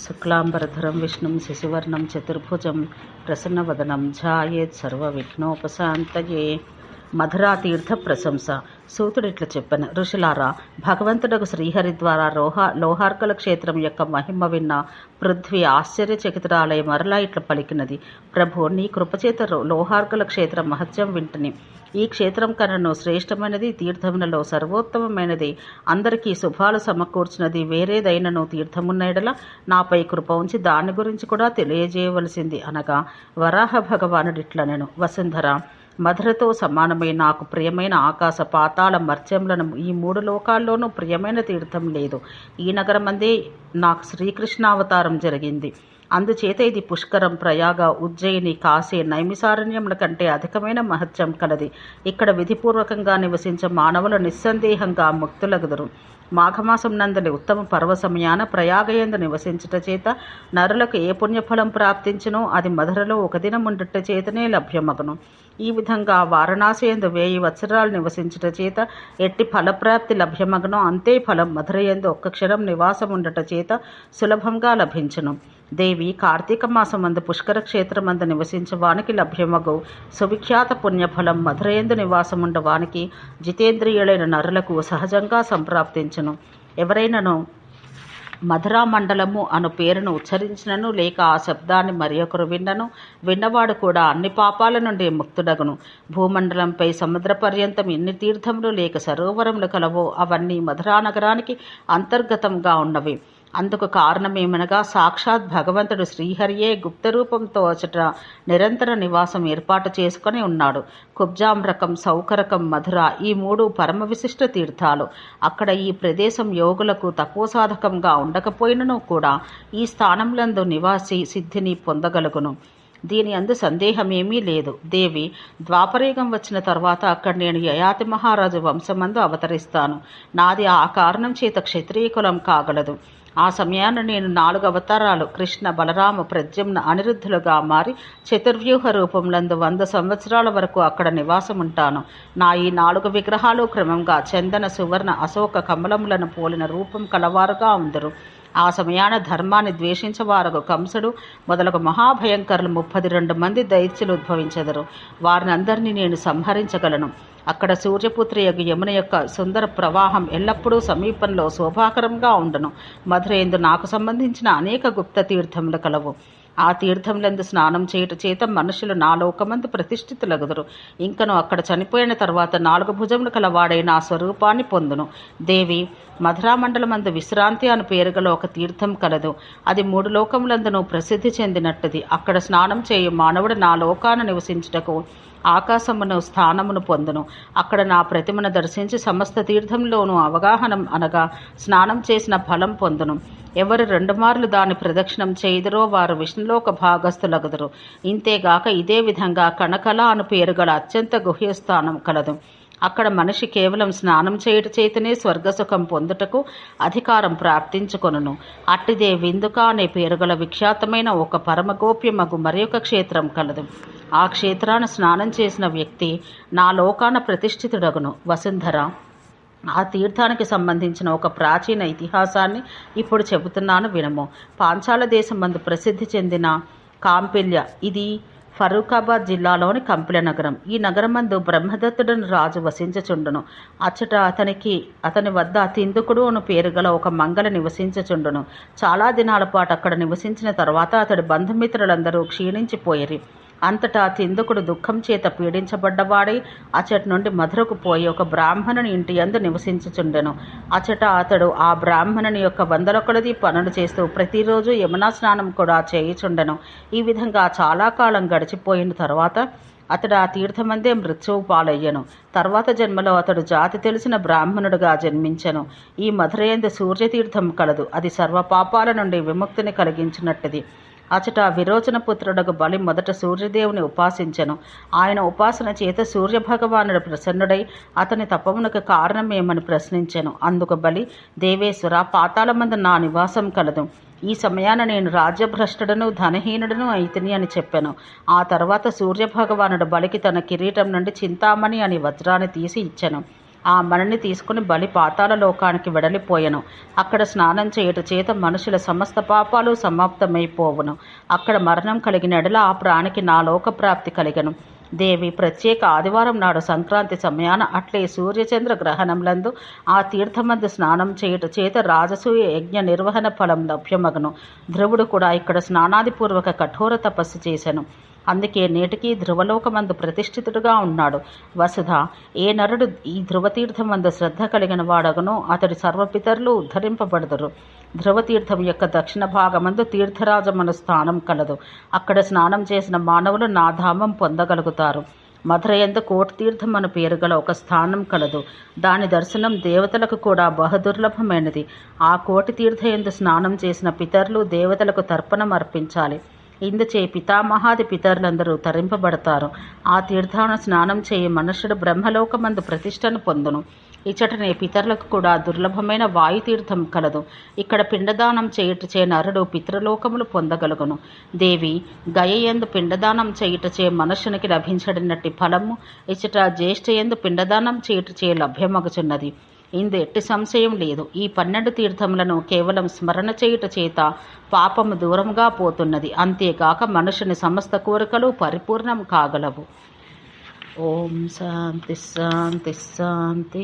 శుక్లాంబరధరం విష్ణుం శశివర్ణం చతుర్భుజం ప్రసన్నవదనం ధ్యాయేత్ సర్వవిఘ్నోపశాంతయే. మధురా తీర్థ ప్రశంస. సూతుడిట్లా చెప్పాను, ఋషులారా, భగవంతుడకు శ్రీహరి ద్వారా లోహార్కల క్షేత్రం యొక్క మహిమ విన్న పృథ్వీ ఆశ్చర్యచకితురాలై మరలా ఇట్లా పలికినది. ప్రభు, నీ కృపచేత లోహార్కల క్షేత్రం మహత్యం వింటని. ఈ క్షేత్రం కన్నను శ్రేష్టమైనది, తీర్థములలో సర్వోత్తమమైనది, అందరికీ శుభాలు సమకూర్చినది వేరేదైనను తీర్థమున్నైడల నాపై కృప ఉంచి దాని గురించి కూడా తెలియజేయవలసింది అనగా వరాహ భగవానుడిట్లనెను. వసుంధర, మధురతో సమానమై నాకు ప్రియమైన ఆకాశ పాతాళ మర్త్యములను ఈ మూడు లోకాల్లోనూ ప్రియమైన తీర్థం లేదు. ఈ నగరమందే నాకు శ్రీకృష్ణావతారం జరిగింది. అందుచేత ఇది పుష్కరం, ప్రయాగ, ఉజ్జయిని, కాశీ, నైమిసారణ్యముల కంటే అధికమైన మహత్యం కలది. ఇక్కడ విధిపూర్వకంగా నివసించే మానవులు నిస్సందేహంగా ముక్తులగుదురు. మాఘమాసం నందలి ఉత్తమ పర్వ సమయాన ప్రయాగయందు నివసించుట చేత నరులకు ఏ పుణ్యఫలం ప్రాప్తించునో అది మధురలో ఒక దినం ఉండుట చేతనే లభ్యమగును. ఈ విధంగా వారణాసియందు 1000 వత్సరాలు నివసించుట చేత ఎట్టి ఫలప్రాప్తి లభ్యమగునో అంతే ఫలం మధురయందు ఒక్క క్షణం నివాసం ఉండుట చేత సులభంగా లభించును. దేవి, కార్తీక మాసమందు పుష్కర క్షేత్రమందు నివసించవానికి లభ్యమగు సువిఖ్యాత పుణ్యఫలం మధురయందు నివాసముండవానికి జితేంద్రియులైన నరులకు సహజంగా సంప్రాప్తించును. ఎవరైనాను మధురా మండలము అను పేరును ఉచ్చరించినను లేక ఆ శబ్దాన్ని మరి ఒకరు విన్నవాడు కూడా అన్ని పాపాల నుండి ముక్తుడగును. భూమండలంపై సముద్ర పర్యంతం ఎన్ని తీర్థములు లేక సరోవరములు కలవో అవన్నీ మధురా నగరానికి అంతర్గతంగా ఉన్నవి. అందుకు కారణమేమనగా సాక్షాత్ భగవంతుడు శ్రీహరియే గుప్తరూపంతో అచట నిరంతర నివాసం ఏర్పాటు చేసుకుని ఉన్నాడు. కుబ్జాంరకం, సౌకరకం, మధుర ఈ 3 పరమ విశిష్ట తీర్థాలు. అక్కడ ఈ ప్రదేశం యోగులకు తపోసాధకంగా ఉండకపోయినను కూడా ఈ స్థానములందు నివాసి సిద్ధిని పొందగలుగును. దీని అందు సందేహమేమీ లేదు. దేవి, ద్వాపరయుగం వచ్చిన తర్వాత అక్కడ నేను యయాతి మహారాజు వంశమందు అవతరిస్తాను. నాది ఆ కారణం చేత క్షత్రియ కులం కాగలదు. ఆ సమయాన్ని నేను 4 అవతారాలు కృష్ణ, బలరామ, ప్రద్యుమ్న, అనిరుద్ధులుగా మారి చతుర్వ్యూహ రూపంలందు 100 సంవత్సరాల వరకు అక్కడ నివాసముంటాను. నా ఈ 4 విగ్రహాలు క్రమంగా చందన, సువర్ణ, అశోక కమలములను పోలిన రూపం కలవారుగా ఉందరు. ఆ సమయాన ధర్మాన్ని ద్వేషించవారగు కంసుడు మొదలగు మహాభయంకరులు 32 మంది దైత్యులు ఉద్భవించెదరు. వారినందరినీ నేను సంహరించగలను. అక్కడ సూర్యపుత్రి యమున యొక్క సుందర ప్రవాహం ఎల్లప్పుడూ సమీపంలో శోభాకరంగా ఉండును. మధురేందు నాకు సంబంధించిన అనేక గుప్త తీర్థములు కలవు. ఆ తీర్థములందు స్నానం చేయుట చేత మనుషులు నా లోకమందు ప్రతిష్ఠితులగుదురు. ఇంకను అక్కడ చనిపోయిన తర్వాత 4 భుజములు కలవాడై నా స్వరూపాన్ని పొందును. దేవి, మధురామండలమందు విశ్రాంతి అను పేరుగల ఒక తీర్థం కలదు. అది 3 లోకములందును ప్రసిద్ధి చెందినట్టుది. అక్కడ స్నానం చేయు మానవుడు నా లోకాన నివసించుటకు ఆకాశమును స్థానమును పొందును. అక్కడ నా ప్రతిమను దర్శించి సమస్త తీర్థంలోనూ అవగాహనం అనగా స్నానం చేసిన ఫలం పొందును. ఎవరు 2 మార్లు దాని ప్రదక్షిణం చేయుదురో వారు విష్ణులోక భాగస్థులగుదురు. ఇంతేగాక ఇదే విధంగా కనకల అను పేరుగల అత్యంత గుహ్యస్థానం కలదు. అక్కడ మనిషి కేవలం స్నానం చేయుట చేతనే స్వర్గసుఖం పొందుటకు అధికారం ప్రాప్తించుకొనును. అట్టిదే విందుక అనే పేరుగల విఖ్యాతమైన ఒక పరమగోప్యమగు మరి ఒక క్షేత్రం కలదు. ఆ క్షేత్రాన స్నానం చేసిన వ్యక్తి నా లోకాన ప్రతిష్ఠితుడగును. వసుంధర, ఆ తీర్థానికి సంబంధించిన ఒక ప్రాచీన ఇతిహాసాన్ని ఇప్పుడు చెబుతున్నాను వినము. పాంచాల దేశం మందు ప్రసిద్ధి చెందిన కాంపిల్య, ఇది ఫరూకాబాద్ జిల్లాలోని కంపిల నగరం. ఈ నగరమందు బ్రహ్మదత్తుడను రాజు వసించుచుండును. అచ్చట అతని వద్ద తిందుకుడు అను పేరుగల ఒక మంగళ నివసించుచుండును. చాలా దినాల పాటు అక్కడ నివసించిన తర్వాత అతడి బంధుమిత్రులందరూ క్షీణించిపోయిరి. అంతటా తిందుకుడు దుఃఖం చేత పీడించబడ్డవాడై అచ్చటి నుండి మధురకు పోయి ఒక బ్రాహ్మణుని ఇంటి యందు నివసించుచుండెను. అచ్చట అతడు ఆ బ్రాహ్మణుని యొక్క 100 కొలది పనులు చేస్తూ ప్రతిరోజు యమునా స్నానం కూడా చేయుచుండెను. ఈ విధంగా చాలా కాలం గడిచిపోయిన తర్వాత అతడు ఆ తీర్థమందే మృత్యువు పాలయ్యను. తర్వాత జన్మలో అతడు జాతి తెలిసిన బ్రాహ్మణుడుగా జన్మించెను. ఈ మధురయందు సూర్యతీర్థం కలదు. అది సర్వ పాపాల నుండి విముక్తిని కలిగించినట్టుది. అచట విరోచన పుత్రుడకు బలి మొదట సూర్యదేవుని ఉపాసించెను. ఆయన ఉపాసన చేత సూర్యభగవానుడు ప్రసన్నుడై అతని తపమునకు కారణమేమని ప్రశ్నించెను. అందుకు బలి, దేవేశ్వర, పాతాళమందు నా నివాసం కలదు. ఈ సమయాన నేను రాజ్యభ్రష్టుడను ధనహీనుడను అయితిని అని చెప్పాను. ఆ తర్వాత సూర్యభగవానుడు బలికి తన కిరీటం నుండి చింతామణి అని వజ్రాన్ని తీసి ఇచ్చెను. ఆ మణిని తీసుకుని బలి పాతాళ లోకానికి వెడలిపోయెను. అక్కడ స్నానం చేయుట చేత మనుషుల సమస్త పాపాలు సమాప్తమైపోవును. అక్కడ మరణం కలిగిన ఎడల ఆ ప్రాణికి నా లోకప్రాప్తి కలిగెను. దేవి ప్రత్యేక ఆదివారం నాడు సంక్రాంతి సమయాన అట్లే సూర్యచంద్ర గ్రహణంలందు ఆ తీర్థమందు స్నానం చేయుట చేత రాజసూయ యజ్ఞ నిర్వహణ ఫలం లభ్యమగను. ధ్రువుడు కూడా ఇక్కడ స్నానాదిపూర్వక కఠోర తపస్సు చేశాను. అందుకే నేటికి ధ్రువలోకమందు ప్రతిష్ఠితుడుగా ఉన్నాడు. వసుధ, ఏ నరుడు ఈ ధ్రువతీర్థమందు శ్రద్ధ కలిగిన వాడగనో అతడి సర్వపితరులు ఉద్ధరింపబడదురు. ధ్రువతీర్థం యొక్క దక్షిణ భాగమందు తీర్థరాజమను స్థానం కలదు. అక్కడ స్నానం చేసిన మానవులు నా ధామం పొందగలుగుతారు. మధురయందు కోటితీర్థం అను పేరు గల ఒక స్థానం కలదు. దాని దర్శనం దేవతలకు కూడా బహుదుర్లభమైనది. ఆ కోటి తీర్థయందు స్నానం చేసిన పితరులు దేవతలకు తర్పణం అర్పించాలి. ఇందుచే పితామహాది పితరులందరూ తరింపబడతారు. ఆ తీర్థాన స్నానం చేయి మనుష్యుడు బ్రహ్మలోకమందు ప్రతిష్టను పొందును. ఇచ్చటనే పితరులకు కూడా దుర్లభమైన వాయుతీర్థం కలదు. ఇక్కడ పిండదానం చేయుటచే నరుడు పితృలోకములు పొందగలుగును. దేవి, గయయందు పిండదానం చేయుటచే మనుష్యునికి లభించడినట్టి ఫలము ఇచ్చట జ్యేష్ఠయందు పిండదానం చేయుటచే లభ్యమగుచున్నది. ఇందు ఎట్టి సంశయం లేదు. ఈ 12 తీర్థములను కేవలం స్మరణ చేయుట చేత పాపము దూరంగా పోతున్నది. అంతేగాక మనుషుని సమస్త కోరికలు పరిపూర్ణం కాగలవు. ఓం శాంతి శాంతి శాంతి.